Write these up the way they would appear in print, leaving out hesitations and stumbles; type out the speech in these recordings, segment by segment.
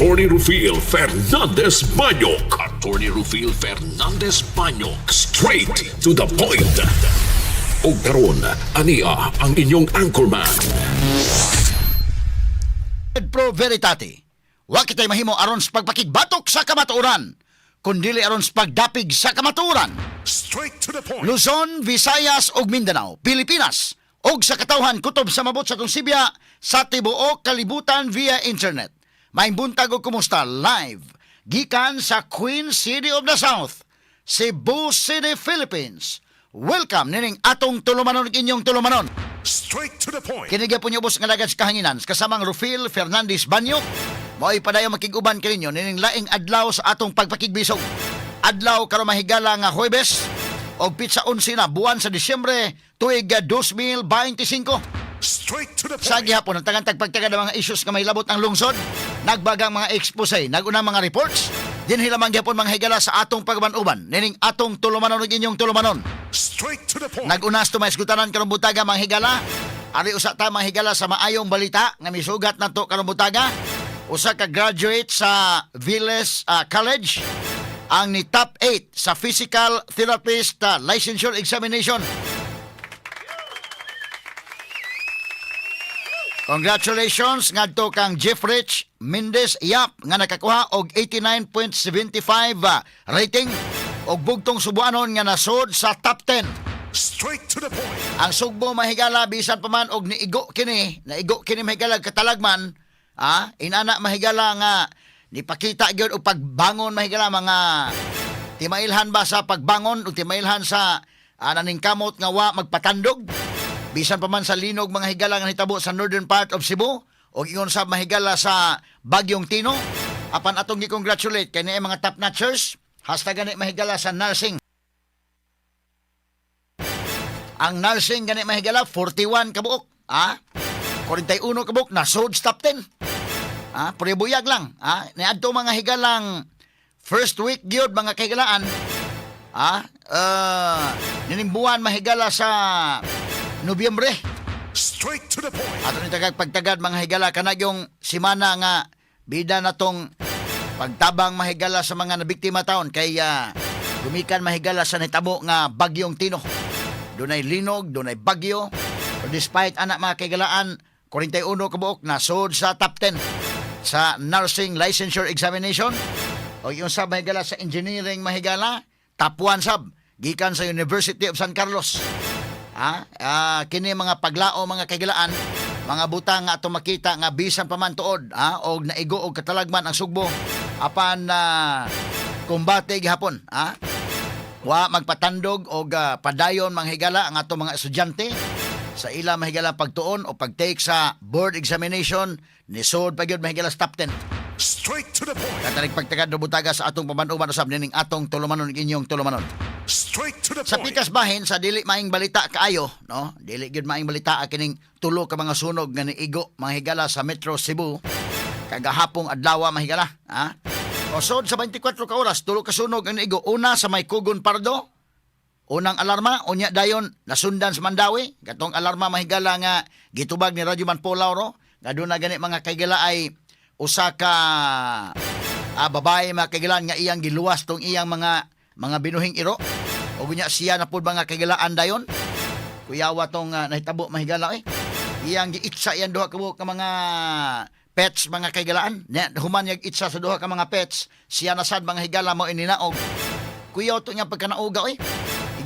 Attorney Rufil Fernandez Banyok. Attorney Rufil Fernandez Banyok. Straight to the point. O karon, ania ang inyong anchorman. Pro Veritate. Wa kitay mahimo aron sa pagpakigbatok sa kamatuoran, kundili aron sa pagdapig sa kamatuoran. Straight to the point. Luzon, Visayas ug Mindanao, Pilipinas ug sa katawhan kutob sa mabot sa tong Sibya sa tibuok kalibutan via internet. Maayong buntag ug kumusta live gikan sa Queen City of the South, Cebu City, Philippines. Welcome nining atong tulumanon ug inyong tulumanon. Straight to the point. Kinigya po niyo bus nga dagat sa kahanginan kasamang Rufil Fernandez Banyok. Mo'y padayon makiguban kaninyo nining laing adlaw sa atong pagpakigbisog. Adlaw karon mahigala nga Huwebes og pitsa 11 na buwan sa Disyembre tuig 2025. Straight to the point. Sa gihapon ang tagantag pagtagad ng mga issues nga may labot ang lungsod, nagbagang mga expose, nagunang mga reports, dinhi lamang gihapon mga higala sa atong pagbanuban nining atong tulumanon ug inyong tulumanon. Straight to the point. Nagunas to may isgutanan karong butaga mga higala. Ari usa ta mga higala sa maayong balita nga misugat nato karong butaga. Usa ka graduate sa Viles College ang ni top 8 sa physical therapist licensure examination. Congratulations ngadto kang Jeffrich Mendez Yap nga nakakuha og 89.75 rating og bugtong subuanon nga nasod sa top 10. Straight to the point. Ang sugbo mahigala bisan pa man og naigo kini mahigala katalagman, inana mahigala nga nipakita gyud og pagbangon mahigala mga timailhan ba sa pagbangon ug timailhan sa naningkamot nga wa magpatandog bisan pa man sa linog mga higala nga hitabo sa northern part of Cebu ug ingon sa mahigala sa Bagyong Tino. Apan atong gi-congratulate kay niay mga top notchers. Hashtag gani mahigala sa nursing. Ang nursing gani mahigala 41 kabuok, 41 kabuok na sod top 10. Puribuyag lang, niadto mga higalang first week gyud mga kahigalaan. Nining buwan mahigala sa Nobyembre. Straight to the point. Ato ni tagag pagtagad mga higala kana yung simana nga bida natong pagtabang mahigala sa mga nabiktima taon kay gumikan mahigala sa nitabo nga Bagyong Tino. Dunay linog, dunay bagyo. Despite anak mga kaigalaan, 41 kabuok na sod sa top 10 sa nursing licensure examination. O yung sab mahigala sa engineering mahigala, top 1 sab gikan sa University of San Carlos. Kini mga paglao mga kaigalaan, mga butang nga ato makita nga bisan pa man tuod og naigo og katalagman ang sugbo apan kumbate gihapon wa magpatandog og padayon mga higala ang ato mga estudyante sa ila mahigala pagtuon o pagtake sa board examination ni sod pa gyud mahigala sa top 10. Straight to the point. Katanig pagtagad do butaga sa atong pamanuban usab nining atong tulumanon inyong tulumanon. Straight to the Sa point. pikas bahin sa dili maing balita kaayo, no? Dili gyud maing balita kining tulo ka mga sunog nga niigo mga higala sa Metro Cebu kagahapong adlaw mga higala, O sod sa 24 ka oras tulo ka sunog ang niigo. Una sa may Kugon Pardo, unang alarma unya dayon nasundan sa Mandawi, gatong alarma mga higala nga gitubag ni Radyo Manpolaw ro. Gaduna gani mga kaigala ay usa ka babae mga kaigalaan nga iyang giluwas tong iyang mga binuhing iro. O gunya siya na pud mga kaigalaan dayon. Kuyawa tong nahitabo mahigala iyang giitsa iyang duha ka buok ka mga pets mga kaigalaan. Human yang itsa sa duha ka mga pets, siya nasad mga higala mo ininaog. Kuyaw to nga pagkanauga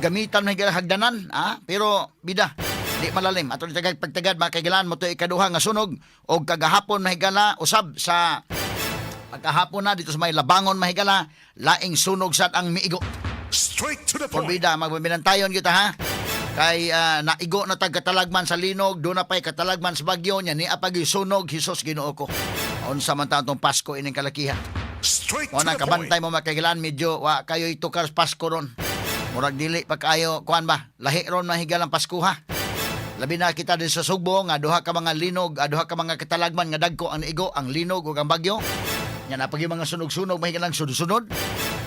igamitan mahigala hagdanan, pero bida di malalim. Ato ni tagag pagtagad mga kaigalaan mo to ikaduha nga sunog og kagahapon mahigala usab sa pagkahapon na dito sa may Labangon mahigala laing sunog sad ang miigo. Straight to the point. Porbida magbibinantayon kita kay naigo na tagkatalagman sa linog, do na pay katalagman sa bagyo nya ni apag sunog Hesus Ginoo ko. Unsa man ta tong Pasko ining kalakiha. Straight O to na the kabantay point. mo mga kaigalaan medyo wa kayo itukar Pasko ron. Murag dili pa kayo kuan ba? Lahi ron mahigalang Pasko ha. Labi na kita din sa Sugbo nga duha ka mga linog, duha ka mga katalagman nga dagko ang igo, ang linog ug ang bagyo. Nya napagi mga sunog-sunog mahigalang sunod-sunod.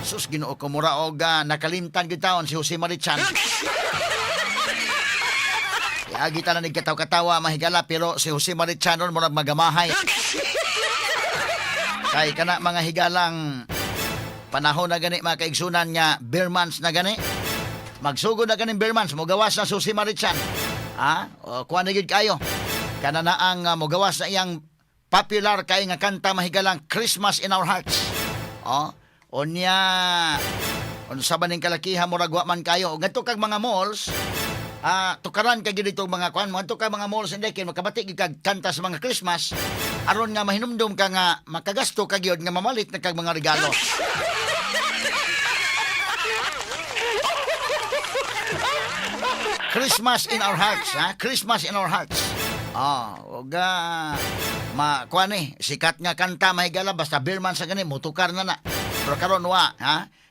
Sus Ginoo ko mura og nakalimtan gyud taon si Jose Marichan. Yagi ta na nagkataw-katawa mahigala pero si Jose Marichan ron murag magamahay. Kay kana mga higalang panahon na gani mga kaigsunan nga beer months na gani. Magsugod na ganing beer months, mogawas na Susi Maritsan. O kuha na gid kayo. Kana na ang mogawas na iyang popular kay nga kanta mahigalang Christmas in Our Hearts. Unya unsa ba ning kalakihan murag wa man kayo. Ngadto kag mga malls, tukaran kag dito mga kuan, mo kag mga malls hindi kay makabati gid kag kanta sa mga Christmas aron nga mahinumdum ka nga makagasto kag yun nga mamalit na kag mga regalo. Christmas in Our Hearts, Christmas in Our Hearts. Kuan sikat nga kanta mahigala basta beerman sa gani mutukar na. Pero karon wa,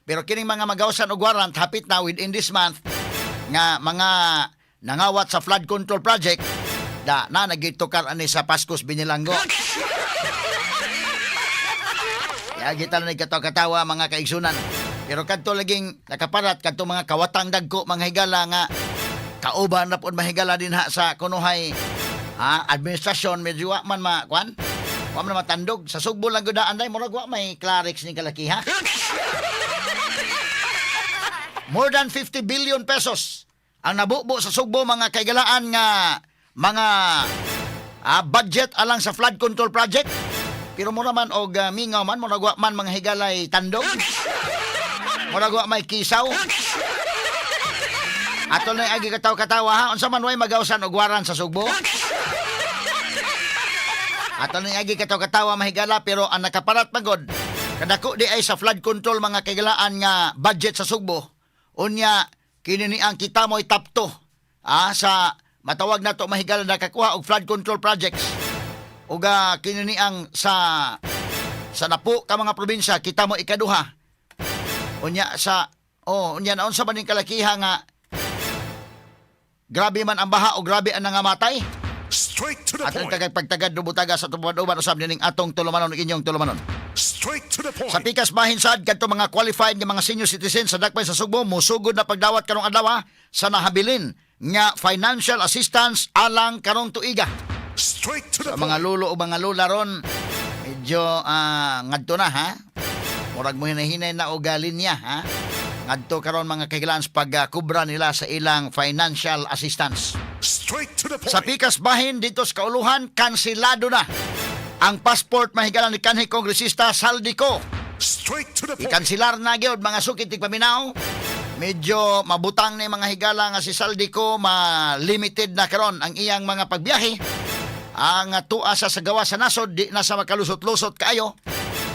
Pero kining mga magawsan og warrant hapit na within this month nga mga nangawat sa flood control project na nagitukar ani sa Paskos Binilanggo. Kaya kita na nagkatawa mga kaigsunan. Pero kadto laging nakaparat kadto mga kawatang dagko mga higala nga kauban na po mahigala din sa kunuhay administrasyon medyo wa man wa man matandog sa Sugbo lang gud anday murag wa may Clarix ni kalaki More than 50 billion pesos ang nabubo sa Sugbo mga kaigalaan nga mga budget alang sa flood control project. Pero mo naman og mingaw man murag wa man mga higalay tandog. Murag wa may kisaw. Ato na agi katawa unsa man way magawsan og waran sa Sugbo. Ato na agi katawa mahigala pero ang nakaparat pagod kadako di ay sa flood control mga kaigalaan nga budget sa Sugbo. Unya kini ni ang kita mo'y top 2 sa matawag na to mahigala nakakuha og flood control projects. Uga kini ni ang sa napo ka mga probinsya kita mo ikaduha. Unya unya naon sa baning kalakiha nga grabe man ang baha o grabe ang nangamatay. Straight to the At ang point. pagtagad dubutaga sa tubuan-uban usab nining atong tulumanon inyong tulumanon. Straight to the point. Sa pikas bahin sad kadto mga qualified nga mga senior citizens sa dakpay sa Sugbo musugod na pagdawat karong adlaw sa nahabilin nga financial assistance alang karong tuiga. Straight to the Sa mga lulo o mga lula ron medyo ngadto na murag mo hinahinay na og linya ngadto karon mga kailangan pagkubra nila sa ilang financial assistance. Straight to the point. Sa pikas bahin dito sa kauluhan, kansilado na ang passport mahigalan ni kanhi kongresista Saldico. Straight to the point. Ikansilar na gyud mga sukit tigpaminaw. Medyo mabutang ni mga higala nga si Saldico, ma-limited na karon ang iyang mga pagbiyahe. Ang tuwa sa gawa sa nasod di na sa makalusot-lusot kaayo.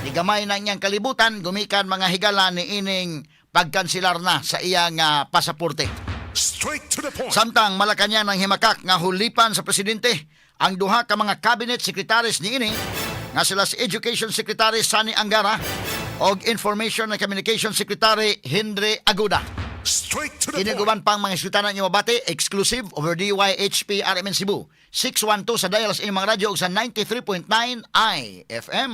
Di gamay na iyang kalibutan gumikan mga higala ni ining pagkansilar na sa iyang pasaporte. Straight to the point. Samtang Malacañang ng himakak nga hulipan sa presidente ang duha ka mga cabinet secretaries niini nga sila si Education Secretary Sani Angara og Information and Communication Secretary Henry Aguda. Straight to the point. Kiniguban pang mga iskutan niyo mabati exclusive over DYHP RMN Cebu 612 sa dial sa inyong mga radyo ug sa 93.9 IFM.